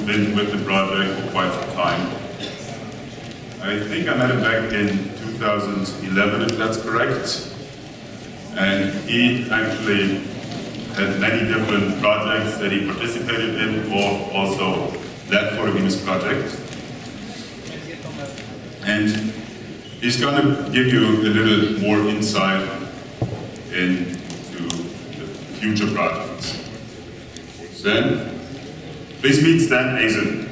been with the project for quite some time. I think I met him back in 2011, if that's correct. And he actually had many different projects that he participated in or also led for the Venus project. And he's going to give you a little more insight into the future projects. Then, please meet Stan Aizin.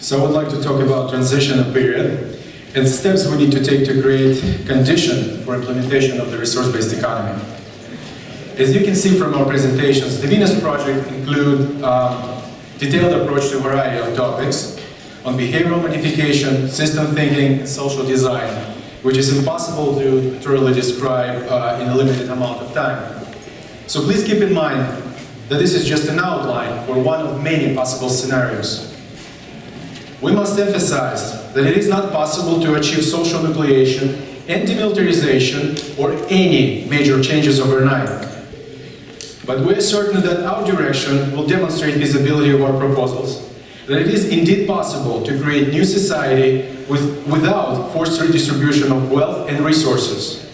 So I would like to talk about transitional period and steps we need to take to create condition for implementation of the resource-based economy. As you can see from our presentations, the Venus project include detailed approach to a variety of topics on behavioral modification, system thinking, and social design, which is impossible to thoroughly describe in a limited amount of time. So please keep in mind that this is just an outline or one of many possible scenarios. We must emphasize that it is not possible to achieve social nucleation and demilitarization or any major changes overnight. But we are certain that our direction will demonstrate visibility of our proposals, that it is indeed possible to create new society without forced redistribution of wealth and resources.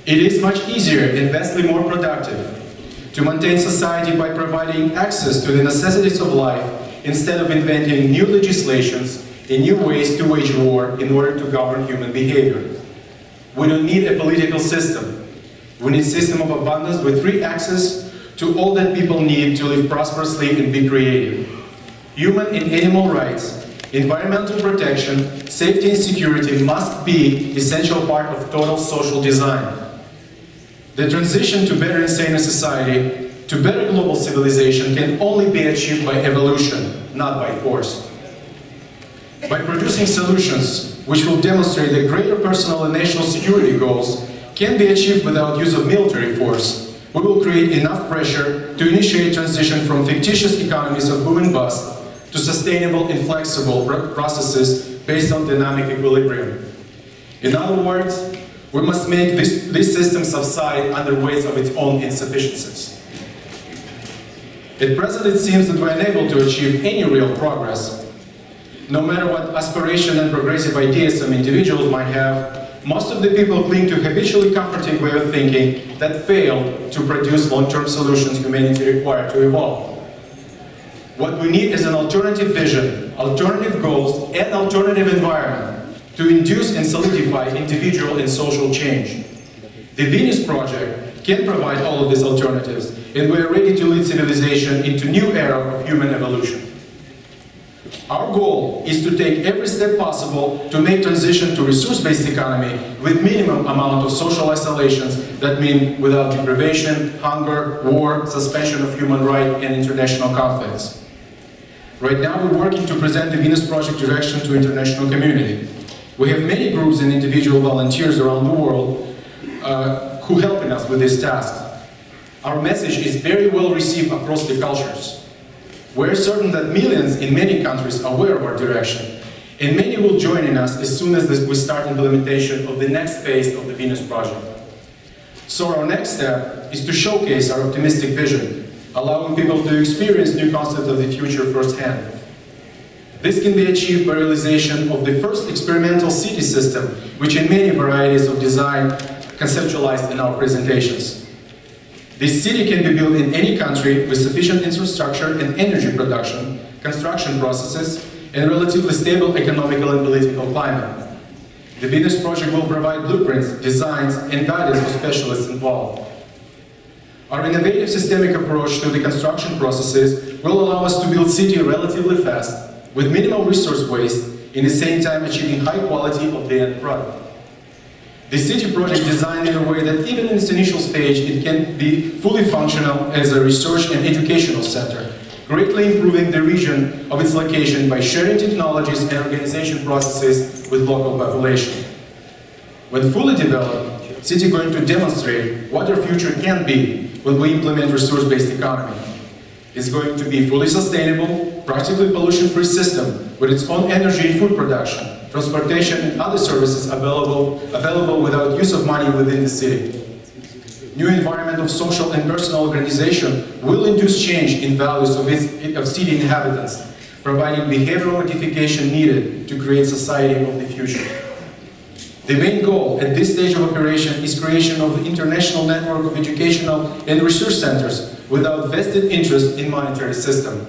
It is much easier and vastly more productive to maintain society by providing access to the necessities of life instead of inventing new legislations and new ways to wage war in order to govern human behavior. We don't need a political system. We need a system of abundance with free access to all that people need to live prosperously and be creative. Human and animal rights, environmental protection, safety and security must be essential part of total social design. The transition to better and saner society, to better global civilization can only be achieved by evolution, not by force. By producing solutions which will demonstrate that greater personal and national security goals can be achieved without use of military force, we will create enough pressure to initiate transition from fictitious economies of boom and bust to sustainable and flexible processes based on dynamic equilibrium. In other words, we must make this system subside under weight of its own insufficiencies. At present, it seems that we are unable to achieve any real progress. No matter what aspiration and progressive ideas some individuals might have, most of the people cling to habitually comforting way of thinking that failed to produce long-term solutions humanity requires to evolve. What we need is an alternative vision, alternative goals, and alternative environment to induce and solidify individual and social change. The Venus Project can provide all of these alternatives, and we are ready to lead civilization into a new era of human evolution. Our goal is to take every step possible to make transition to resource-based economy with minimum amount of social isolations that mean without deprivation, hunger, war, suspension of human rights, and international conflicts. Right now we're working to present the Venus Project direction to international community. We have many groups and individual volunteers around the world who helping us with this task. Our message is very well received across the cultures. We're certain that millions in many countries are aware of our direction, and many will join in us as soon as we start implementation of the next phase of the Venus Project. So our next step is to showcase our optimistic vision, allowing people to experience new concepts of the future firsthand. This can be achieved by realization of the first experimental city system, which in many varieties of design conceptualized in our presentations. This city can be built in any country with sufficient infrastructure and energy production, construction processes, and relatively stable economical and political climate. The Venus Project will provide blueprints, designs, and guidance for specialists involved. Our innovative systemic approach to the construction processes will allow us to build city relatively fast, with minimal resource waste, in the same time achieving high quality of the end product. The city project designed in a way that even in its initial stage it can be fully functional as a research and educational center, greatly improving the region of its location by sharing technologies and organization processes with local population. When fully developed, city is going to demonstrate what our future can be when we implement resource-based economy. is going to be fully sustainable, practically pollution-free system with its own energy and food production, transportation and other services available without use of money within the city. New environment of social and personal organization will induce change in values of city inhabitants, providing behavioral modification needed to create society of the future. The main goal at this stage of operation is creation of the international network of educational and research centers without vested interest in monetary system.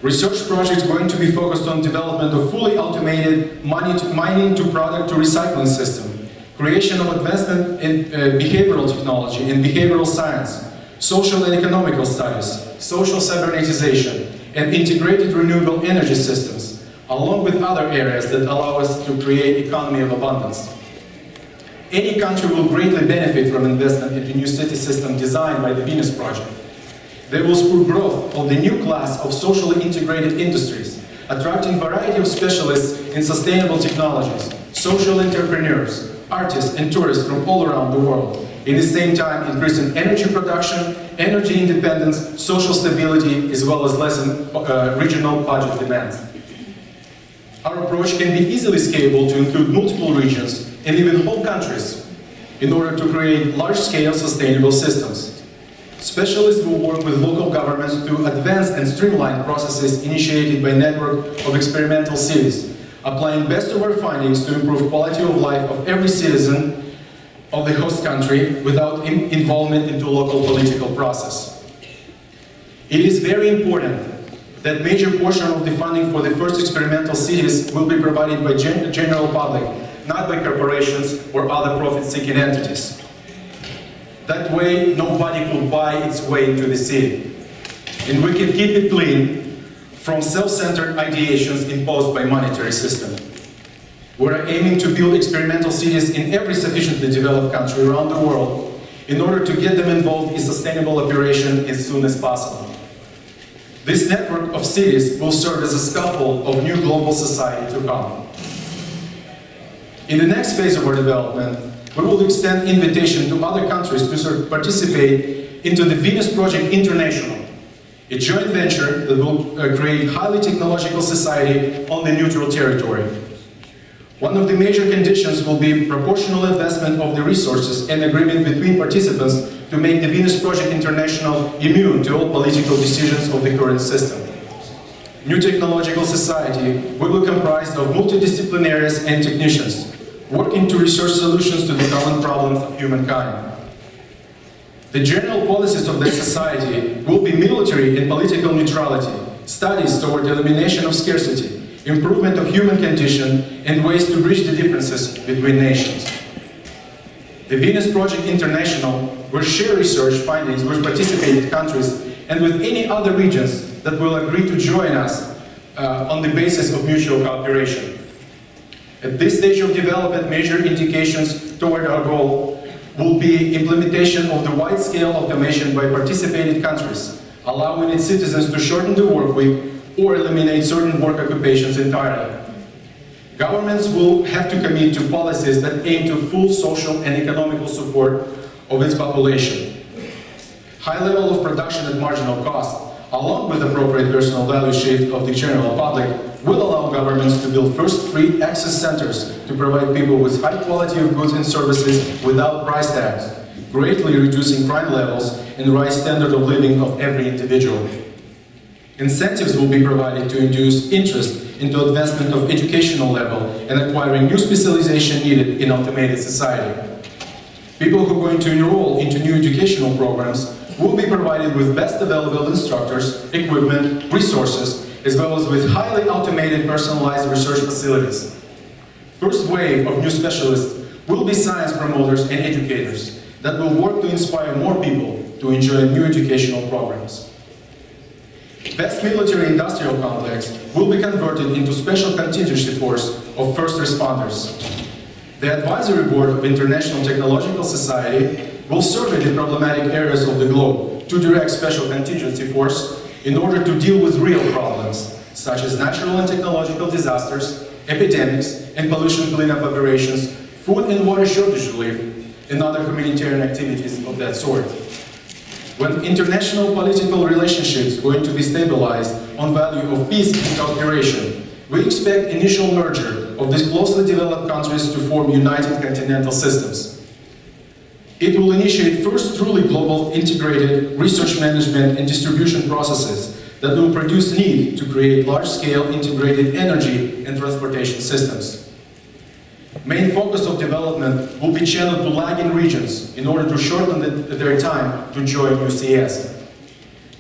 Research projects going to be focused on development of fully automated mining to product to recycling system, creation of advancement in behavioral technology and behavioral science, social and economical studies, social cybernetization, and integrated renewable energy systems, along with other areas that allow us to create economy of abundance. Any country will greatly benefit from investment into new city system designed by the Venus Project. They will spur growth of the new class of socially integrated industries, attracting variety of specialists in sustainable technologies, social entrepreneurs, artists and tourists from all around the world, in the same time increasing energy production, energy independence, social stability, as well as lessen regional budget demands. Our approach can be easily scalable to include multiple regions and even whole countries in order to create large-scale sustainable systems. Specialists will work with local governments to advance and streamline processes initiated by a network of experimental cities, applying best of our findings to improve quality of life of every citizen of the host country without involvement into local political process. It is very important that major portion of the funding for the first experimental cities will be provided by general public, not by corporations or other profit-seeking entities. That way, nobody will buy its way into the city. And we can keep it clean from self-centered ideations imposed by monetary system. We're aiming to build experimental cities in every sufficiently developed country around the world in order to get them involved in sustainable operation as soon as possible. This network of cities will serve as a scaffold of new global society to come. In the next phase of our development, we will extend invitation to other countries to participate into the Venus Project International, a joint venture that will create highly technological society on the neutral territory. One of the major conditions will be proportional investment of the resources and agreement between participants to make the Venus Project International immune to all political decisions of the current system. New technological society will be comprised of multidisciplinaries and technicians, working to research solutions to the common problems of humankind. The general policies of that society will be military and political neutrality, studies toward the elimination of scarcity, improvement of human condition, and ways to bridge the differences between nations. The Venus Project International will share research findings with participating countries and with any other regions that will agree to join us on the basis of mutual cooperation. At this stage of development, major indications toward our goal will be implementation of the wide-scale automation by participating countries, allowing its citizens to shorten the work week or eliminate certain work occupations entirely. Governments will have to commit to policies that aim to full social and economical support of its population. High level of production at marginal cost, along with appropriate personal value shift of the general public, will allow governments to build first free access centers to provide people with high quality of goods and services without price tags, greatly reducing crime levels and rise standard of living of every individual. Incentives will be provided to induce interest into advancement of educational level and acquiring new specialization needed in automated society. People who are going to enroll into new educational programs will be provided with best available instructors, equipment, resources, as well as with highly automated personalized research facilities. First wave of new specialists will be science promoters and educators that will work to inspire more people to enjoy new educational programs. Best military-industrial complex will be converted into special contingency force of first responders. The advisory board of International Technological Society will survey the problematic areas of the globe to direct special contingency force in order to deal with real problems, such as natural and technological disasters, epidemics, and pollution cleanup operations, food and water shortage relief, and other humanitarian activities of that sort. When international political relationships are going to be stabilized on value of peace and cooperation, we expect initial merger of these closely developed countries to form united continental systems. It will initiate first truly global integrated research management and distribution processes that will produce need to create large-scale integrated energy and transportation systems. Main focus of development will be channeled to lagging regions in order to shorten their time to join UCS.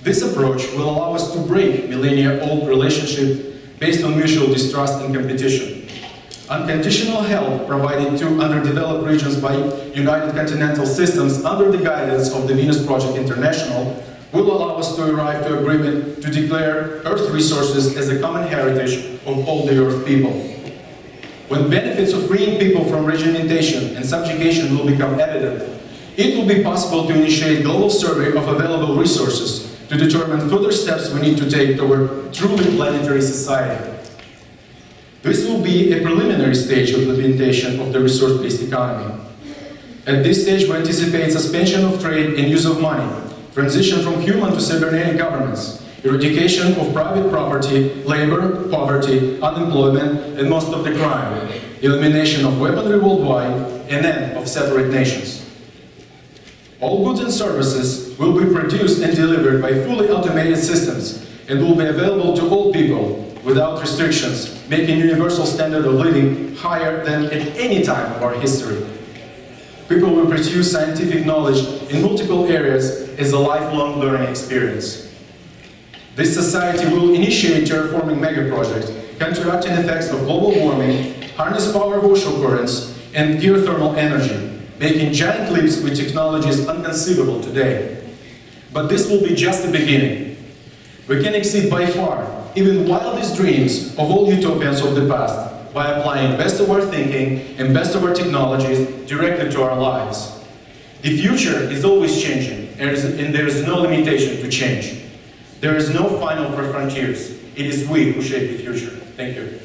This approach will allow us to break millennia-old relationships based on mutual distrust and competition. Unconditional help provided to underdeveloped regions by United Continental Systems under the guidance of the Venus Project International will allow us to arrive to agreement to declare Earth resources as a common heritage of all the Earth people. When benefits of freeing people from regimentation and subjugation will become evident, it will be possible to initiate global survey of available resources to determine further steps we need to take toward truly planetary society. This will be a preliminary stage of implementation of the resource-based economy. At this stage, we anticipate suspension of trade and use of money, transition from human to cybernetic governments, eradication of private property, labor, poverty, unemployment, and most of the crime, elimination of weaponry worldwide, and end of separate nations. All goods and services will be produced and delivered by fully automated systems and will be available to all people without restrictions, making universal standard of living higher than at any time of our history. People will pursue scientific knowledge in multiple areas as a lifelong learning experience. This society will initiate terraforming megaprojects, counteracting effects of global warming, harness power of ocean currents, and geothermal energy, making giant leaps with technologies inconceivable today. But this will be just the beginning. We can exceed by far even wildest dreams of all utopians of the past by applying best of our thinking and best of our technologies directly to our lives. The future is always changing, and there is no limitation to change. There is no final frontiers. It is we who shape the future. Thank you.